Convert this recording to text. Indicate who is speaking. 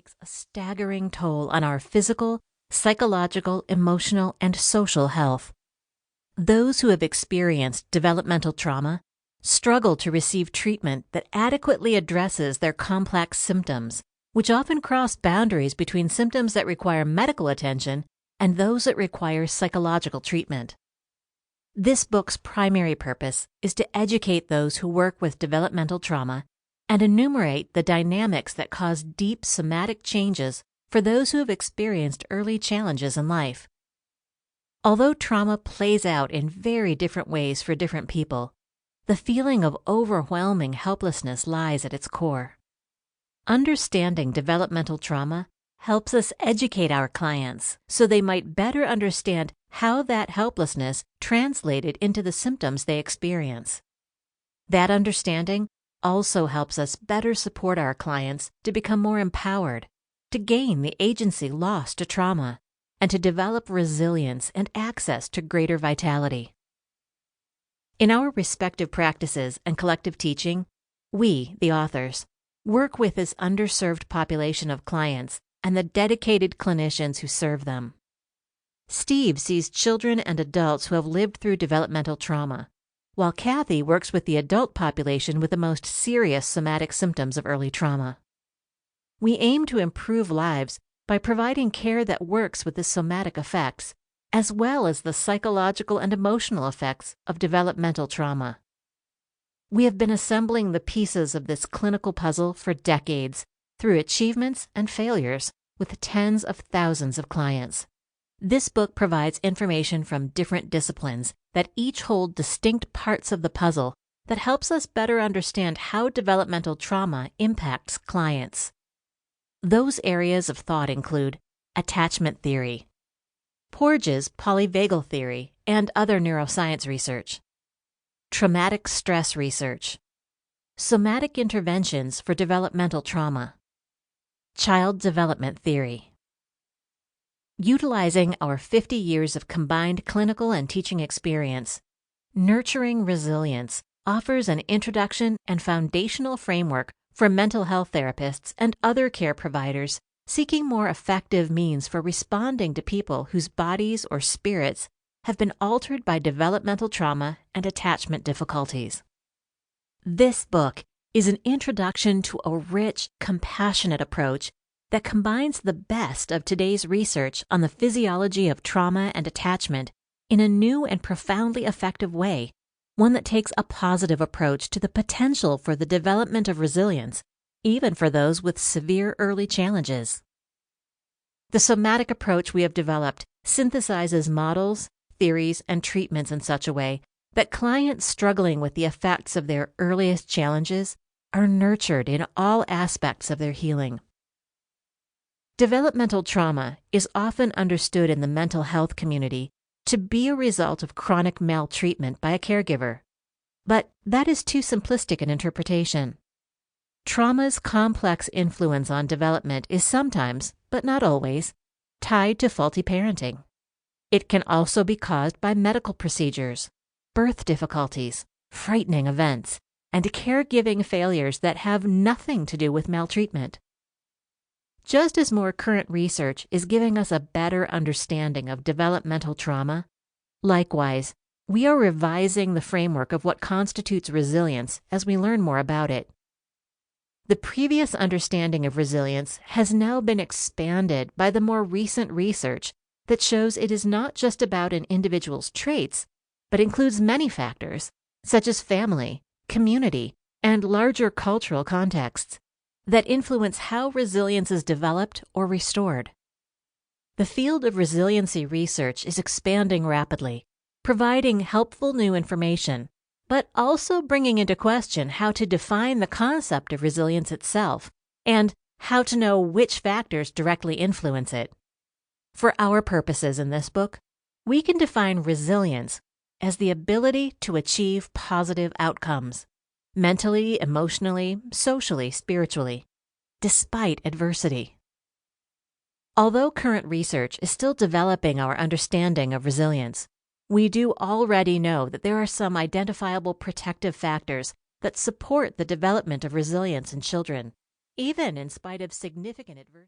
Speaker 1: takes a staggering toll on our physical, psychological, emotional, and social health. Those who have experienced developmental trauma struggle to receive treatment that adequately addresses their complex symptoms, which often cross boundaries between symptoms that require medical attention and those that require psychological treatment. This book's primary purpose is to educate those who work with developmental trauma and enumerate the dynamics that cause deep somatic changes for those who have experienced early challenges in life. Although trauma plays out in very different ways for different people, the feeling of overwhelming helplessness lies at its core. Understanding developmental trauma helps us educate our clients so they might better understand how that helplessness translated into the symptoms they experience. That understanding also helps us better support our clients to become more empowered, to gain the agency lost to trauma, and to develop resilience and access to greater vitality. In our respective practices and collective teaching, we, the authors, work with this underserved population of clients and the dedicated clinicians who serve them. Steve sees children and adults who have lived through developmental trauma, while Kathy works with the adult population with the most serious somatic symptoms of early trauma. We aim to improve lives by providing care that works with the somatic effects, as well as the psychological and emotional effects of developmental trauma. We have been assembling the pieces of this clinical puzzle for decades through achievements and failures with tens of thousands of clients. This book provides information from different disciplines that each hold distinct parts of the puzzle that helps us better understand how developmental trauma impacts clients. Those areas of thought include attachment theory, Porges' polyvagal theory and other neuroscience research, traumatic stress research, somatic interventions for developmental trauma, child development theory. Utilizing our 50 years of combined clinical and teaching experience, Nurturing Resilience offers an introduction and foundational framework for mental health therapists and other care providers seeking more effective means for responding to people whose bodies or spirits have been altered by developmental trauma and attachment difficulties. This book is an introduction to a rich, compassionate approach that combines the best of today's research on the physiology of trauma and attachment in a new and profoundly effective way, one that takes a positive approach to the potential for the development of resilience, even for those with severe early challenges. The somatic approach we have developed synthesizes models, theories, and treatments in such a way that clients struggling with the effects of their earliest challenges are nurtured in all aspects of their healing. Developmental trauma is often understood in the mental health community to be a result of chronic maltreatment by a caregiver, but that is too simplistic an interpretation. Trauma's complex influence on development is sometimes, but not always, tied to faulty parenting. It can also be caused by medical procedures, birth difficulties, frightening events, and caregiving failures that have nothing to do with maltreatment. Just as more current research is giving us a better understanding of developmental trauma, likewise, we are revising the framework of what constitutes resilience as we learn more about it. The previous understanding of resilience has now been expanded by the more recent research that shows it is not just about an individual's traits, but includes many factors, such as family, community, and larger cultural contexts, that influence how resilience is developed or restored. The field of resiliency research is expanding rapidly, providing helpful new information, but also bringing into question how to define the concept of resilience itself and how to know which factors directly influence it. For our purposes in this book, we can define resilience as the ability to achieve positive outcomes, mentally, emotionally, socially, spiritually, despite adversity. Although current research is still developing our understanding of resilience, we do already know that there are some identifiable protective factors that support the development of resilience in children, even in spite of significant adversity.